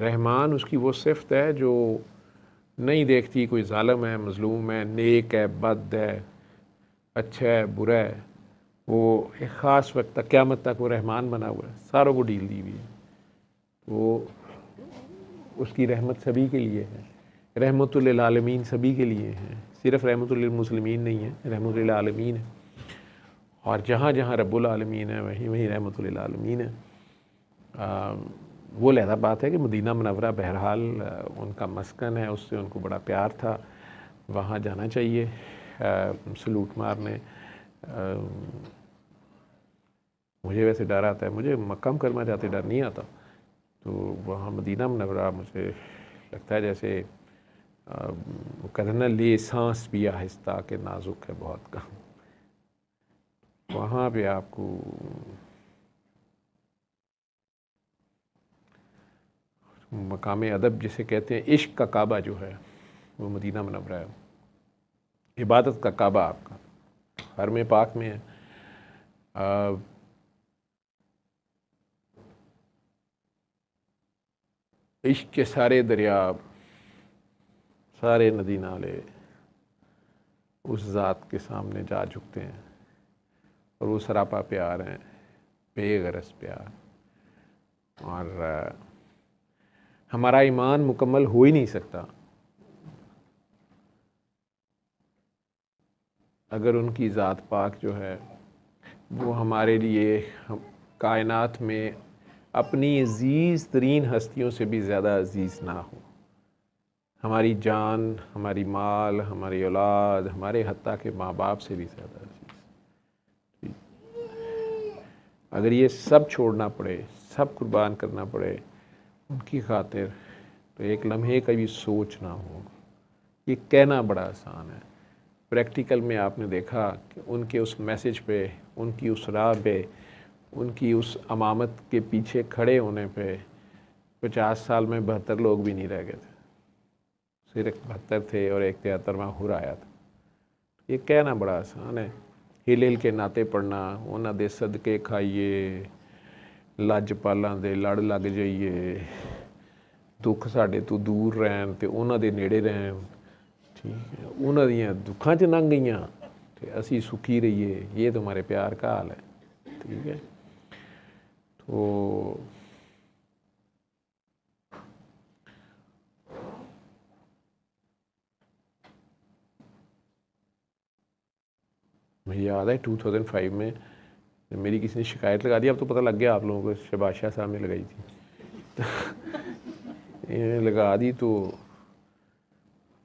रहमान उसकी वो सिफ्त है जो नहीं देखती कोई ज़ालिम है, मज़लूम है, नेक है, बद है, अच्छा है, बुरा है। वो एक ख़ास वक्त तक, क़यामत तक वो रहमान बना हुआ है, सारों को डील दी हुई है। वो उसकी रहमत सभी के लिए है, रहमतुल लिल आलमीन सभी के लिए है, सिर्फ़ रहमतुल लिल मुस्लिमीन नहीं है, रहमतुल लिल आलमीन है। और जहाँ जहाँ रब्बुल आलमीन है वहीं वहीं रहमतुल लिल आलमीन है। वो लहदा बात है कि मदीना मुनव्वरा बहरहाल उनका मस्कन है, उससे उनको बड़ा प्यार था, वहाँ जाना चाहिए सलूट मारने। मुझे वैसे डर आता है, मुझे मक्का मुकर्रमा जाते डर नहीं आता, तो वहाँ मदीना मुनव्वरा मुझे लगता है जैसे वो कहते ना, ले सांस भी आहिस्ता के नाजुक है बहुत कम। वहाँ पे आपको मकाम अदब जिसे कहते हैं, इश्क का काबा जो है वो मदीना मुनव्वरा है। इबादत का काबा आपका हरम पाक में है। इश्क के सारे दरिया, सारे नदी नाले उस ज़ात के सामने जा झुकते हैं, और वो सरापा प्यार हैं, बेगरज प्यार। और हमारा ईमान मुकम्मल हो ही नहीं सकता अगर उनकी ज़ात पाक जो है वो हमारे लिए कायनात में अपनी अज़ीज़ तरीन हस्तियों से भी ज़्यादा अज़ीज़ ना हो। हमारी जान, हमारी माल, हमारी औलाद, हमारे हत्ता के माँ बाप से भी ज़्यादा अज़ीज़। अगर ये सब छोड़ना पड़े, सब कुर्बान करना पड़े उनकी खातिर, तो एक लम्हे का भी सोच ना हो। ये कहना बड़ा आसान है, प्रैक्टिकल में आपने देखा कि उनके उस मैसेज पे, उनकी उस राह पे, उनकी उस अमामत के पीछे खड़े होने पे 50 साल में 72 लोग भी नहीं रह गए थे, सिर्फ 72 थे और एक 73वां हुर आया था। ये कहना बड़ा आसान है। हिल हिल के नाते पढ़ना, उन्हां दे सदके खाइए, लज पालां दे लड़ लग जाइए, दुख साढ़े तो दूर रहन ते उन्हां दे नेड़े रहन, ठीक है, उन्हां दियां दुखां च लंघ गईयां ते असी सुखी रहिए, ये तो हमारे प्यार का हाल है। ठीक है, तो मुझे याद है 2005 में मेरी किसी ने शिकायत लगा दी, अब तो पता लग गया आप लोगों को, शहबाज शाह साहब ने लगाई थी इन्होंने लगा दी, तो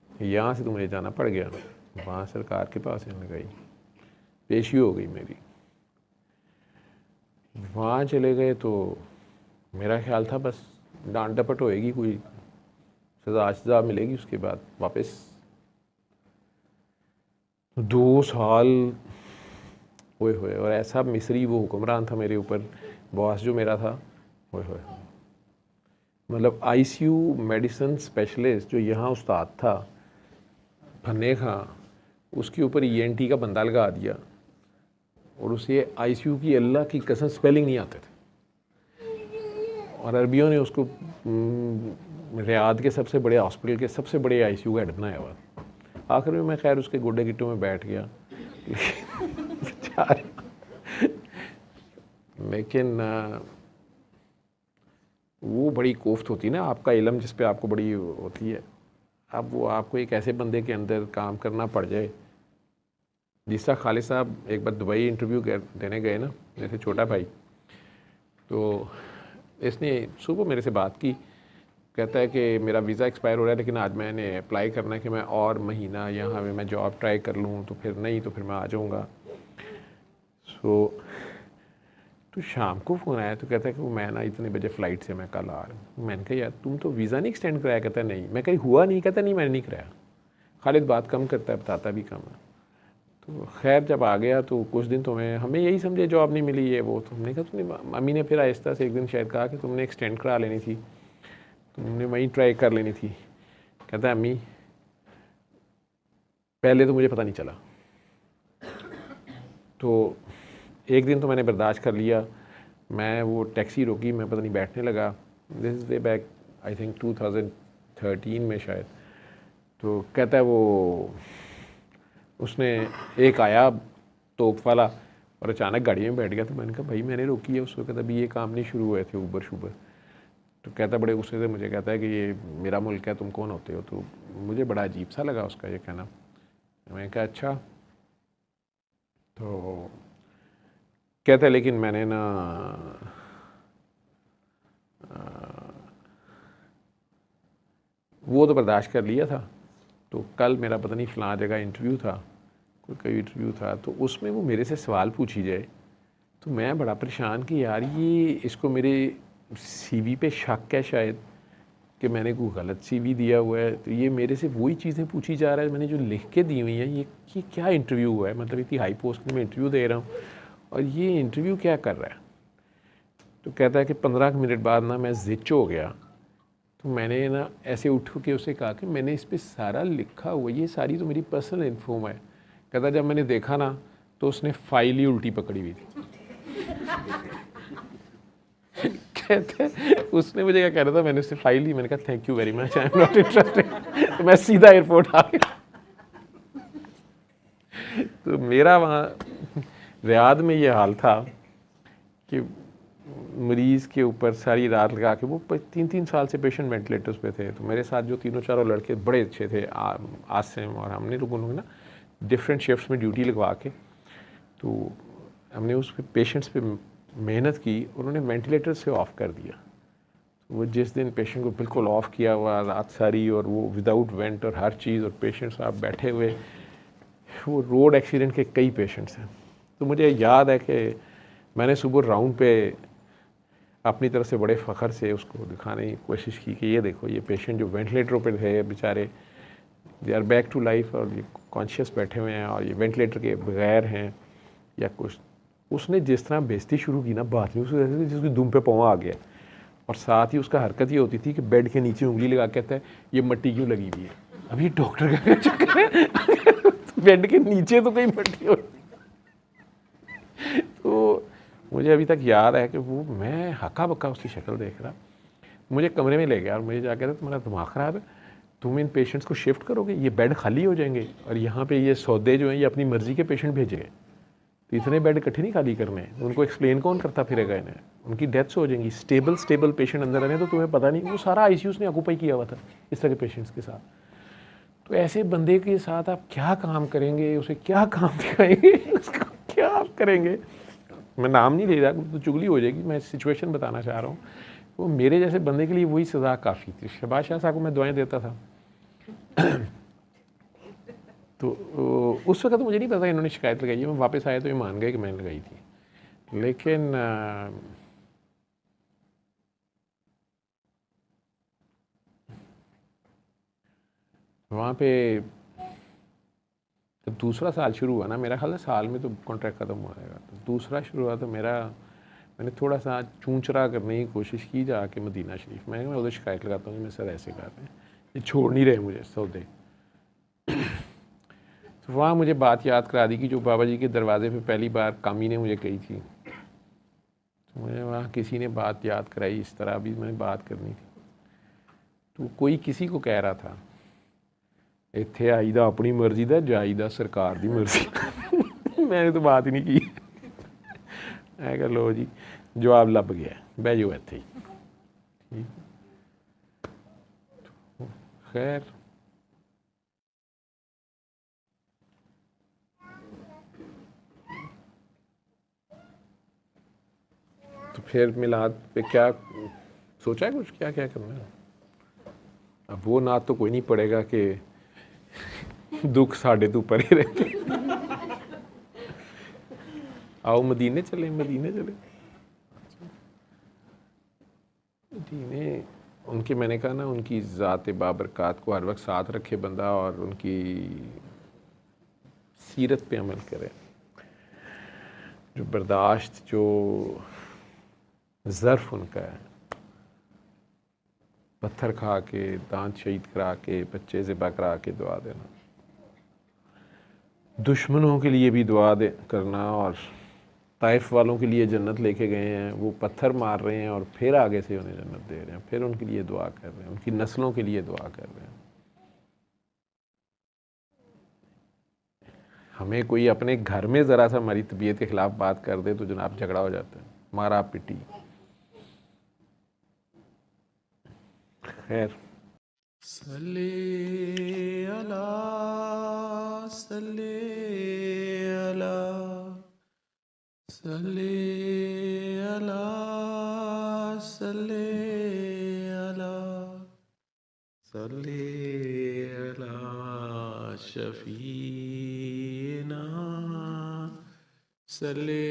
यहाँ से तो मुझे जाना पड़ गया, वहाँ सरकार के पास इन्होंने लगाई, पेशी हो गई मेरी। वहाँ चले गए तो मेरा ख्याल था बस डांट डपट होएगी, कोई सज़ा मिलेगी, उसके बाद वापस 2 साल हुए हुए। और ऐसा मिस्री वो हुक्मरान था मेरे ऊपर, बॉस जो मेरा था, होए होए, मतलब आईसीयू मेडिसिन स्पेशलिस्ट जो यहाँ उस्ताद था फन्ने खां, उसके ऊपर ईएनटी का बंदा लगा दिया, और उसे आईसीयू की अल्लाह की कसम स्पेलिंग नहीं आते थे, और अरबियों ने उसको रियाद के सबसे बड़े हॉस्पिटल के सबसे बड़े आईसीयू का हेड बनाया हुआ। आखिर में मैं खैर उसके गोडे गिट्टों में बैठ गया लेकिन वो बड़ी कोफ्त होती है ना, आपका इल्म जिस पे आपको बड़ी होती है। अब वो आपको एक ऐसे बंदे के अंदर काम करना पड़ जाए, जिस तरह खालिद साहब एक बार दुबई इंटरव्यू देने गए ना, मेरे से छोटा भाई, तो इसने सुबह मेरे से बात की, कहता है कि मेरा वीज़ा एक्सपायर हो रहा है, लेकिन आज मैंने अप्लाई करना है कि मैं और महीना यहाँ में मैं जॉब ट्राई कर लूँ, तो फिर नहीं तो फिर मैं आ जाऊँगा। तो शाम को फ़ोन आया, तो कहता है कि वो मैं ना इतने बजे फ़्लाइट से मैं कल आ रहा हूँ। मैंने कहा यार तुम तो वीज़ा नहीं एक्सटेंड कराया? कहता है नहीं। मैं कहीं हुआ नहीं? कहता नहीं मैंने नहीं कराया। खालिद बात कम करता है, बताता भी कम है। तो खैर जब आ गया तो कुछ दिन तो हमें यही समझे जॉब नहीं मिली है वो, तो हमने कहा तुमने, मम्मी ने फिर आहिस्ता से एक दिन शायद कहा कि तुमने एक्सटेंड करा लेनी थी, तुमने वहीं ट्राई कर लेनी थी। कहता है अम्मी पहले तो मुझे पता नहीं चला, तो एक दिन तो मैंने बर्दाश्त कर लिया। मैं वो टैक्सी रोकी, मैं पता नहीं बैठने लगा, this is way back I think 2013 में शायद। तो कहता है वो उसने एक आया तोप वाला और अचानक गाड़ी में बैठ गया। तो मैंने कहा भाई मैंने रोकी है उस वक्त, अभी ये काम नहीं शुरू हुए थे ऊबर शूबर। तो कहता बड़े गुस्से से मुझे कहता है कि ये मेरा मुल्क है, तुम कौन होते हो। तो मुझे बड़ा अजीब सा लगा उसका ये कहना। मैंने कहा अच्छा। तो कहता है लेकिन मैंने ना वो तो बर्दाश्त कर लिया था। तो कल मेरा पता नहीं फ़लाँ जगह इंटरव्यू था, कोई इंटरव्यू था, तो उसमें वो मेरे से सवाल पूछी जाए तो मैं बड़ा परेशान कि यार ये इसको मेरे सीवी पे शक है शायद कि मैंने कोई गलत सीवी दिया हुआ है। तो ये मेरे से वही चीज़ें पूछी जा रहा है मैंने जो लिख के दी हुई हैं। ये क्या इंटरव्यू हुआ है, मतलब इतनी हाई पोस्ट में मैं इंटरव्यू दे रहा हूँ और ये इंटरव्यू क्या कर रहा है। तो कहता है कि 15 मिनट बाद ना मैं ज़िच हो गया। तो मैंने ना ऐसे उठ के उसे कहा कि मैंने इस पर सारा लिखा हुआ, ये सारी तो मेरी पर्सनल इन्फॉर्म है। कहता जब मैंने देखा ना तो उसने फाइल ही उल्टी पकड़ी हुई थी। कहते उसने मुझे क्या कह रहा था, मैंने उससे फाइल ही, मैंने कहा thank you very much, I am not interested. तो मैं सीधा एयरपोर्ट आ गया। तो मेरा वहाँ रियाद में ये हाल था कि मरीज़ के ऊपर सारी रात लगा के, वो 3-3 साल से पेशेंट वेंटिलेटर्स पे थे। तो मेरे साथ जो 3-4 लड़के बड़े अच्छे थे, आसिम और हमने लोगों ने ना डिफरेंट शिफ्ट्स में ड्यूटी लगवा के, तो हमने उस पेशेंट्स पे मेहनत की। उन्होंने वेंटिलेटर से ऑफ़ कर दिया। वो जिस दिन पेशेंट को बिल्कुल ऑफ़ किया हुआ रात सारी, और वो विदाउट वेंट और हर चीज़, और पेशेंट साहब बैठे हुए, वो रोड एक्सीडेंट के कई पेशेंट्स हैं। तो मुझे याद है कि मैंने सुबह राउंड पे अपनी तरफ से बड़े फ़ख्र से उसको दिखाने की कोशिश की कि ये देखो ये पेशेंट जो वेंटिलेटरों पे थे बेचारे, they are back to life, और ये कॉन्शियस बैठे हुए हैं और ये वेंटिलेटर के बगैर हैं या कुछ। उसने जिस तरह बेइज्जती शुरू की ना बात में, उसको जैसे जिसकी दुम पे पाँव आ गया। और साथ ही उसका हरकत ये होती थी कि बेड के नीचे उंगली लगा कहता है ये मट्टी क्यों लगी हुई है। अभी डॉक्टर का चक्कर है बेड के नीचे तो कहीं मट्टी हो। तो मुझे अभी तक याद है कि वो मैं हक्का बक्का उसकी शक्ल देख रहा, मुझे कमरे में ले गया और मुझे जाके कहता तुम्हारा दिमाग ख़राब है, तुम इन पेशेंट्स को शिफ्ट करोगे, ये बेड खाली हो जाएंगे और यहाँ पे ये सौदे जो हैं ये अपनी मर्ज़ी के पेशेंट भेजेंगे, तो इतने बेड इकट्ठे नहीं खाली करने हैं। उनको एक्सप्लेन कौन करता फिरेगा इन्हें, उनकी डेथ्स हो जाएंगी। स्टेबल पेशेंट अंदर आने तो तुम्हें पता नहीं। वो सारा आईसीयू उसने ऑक्यूपाई किया हुआ था इस तरह के पेशेंट्स के साथ। तो ऐसे बंदे के साथ आप क्या काम करेंगे, उसे क्या काम दिखाएंगे, उसको क्या आप करेंगे। मैं नाम नहीं ले रहा तो चुगली हो जाएगी, मैं सिचुएशन बताना चाह रहा हूँ। वो मेरे जैसे बंदे के लिए वही सज़ा काफ़ी थी। शहबाज शाह साहब को मैं दुआएं देता था। तो उस वक्त तो मुझे नहीं पता इन्होंने शिकायत लगाई है। मैं वापस आया तो ये मान गए कि मैंने लगाई थी। लेकिन वहाँ पे जब दूसरा साल शुरू हुआ ना, मेरा ख्याल है साल में तो कॉन्ट्रैक्ट ख़त्म हो जाएगा। तो दूसरा शुरू हुआ तो मैंने थोड़ा सा चूंचरा करने की कोशिश की जाके मदीना शरीफ। मैं उधर शिकायत लगाता हूँ कि मैं सर ऐसे कर रहे हैं, ये छोड़ नहीं रहे मुझे सौदे। तो वहाँ मुझे बात याद करा दी कि जो बाबा जी के दरवाज़े पे पहली बार कामी ने मुझे कही थी। तो मुझे वहाँ किसी ने बात याद कराई, इस तरह भी मैंने बात करनी थी। तो कोई किसी को कह रहा था इत्थे आई दा अपनी मर्जी दा, जाई दा सरकार दी मर्जी। मैंने तो बात ही नहीं की। मैं कहा लो जी जवाब लभ गया, बह जाओ इत्थे ही। खैर तो फिर मिलाद पे क्या सोचा है, कुछ क्या क्या करना है। अब वो ना तो कोई नहीं पड़ेगा कि दुख साढ़े तो ऊपर ही रहते। आओ मदीने चले, मदीने उनके, मैंने कहा ना उनकी ज़ात बाबरकात को हर वक्त साथ रखे बंदा और उनकी सीरत पे अमल करे। जो बर्दाश्त, जो ज़र्फ़ उनका है, पत्थर खा के, दांत शहीद करा के, बच्चे ज़िबा करा के दुआ देना, दुश्मनों के लिए भी दुआ करना, और ताइफ वालों के लिए जन्नत लेके गए हैं, वो पत्थर मार रहे हैं और फिर आगे से उन्हें जन्नत दे रहे हैं, फिर उनके लिए दुआ कर रहे हैं, उनकी नस्लों के लिए दुआ कर रहे हैं। हमें कोई अपने घर में ज़रा सा हमारी तबीयत के ख़िलाफ़ बात कर दे तो जनाब झगड़ा हो जाता है, मारा पिटी। खैर, सल्ले अला सल्ले अला सल्ले अला सल्ले अला सल्ले अला शफीना सल्ले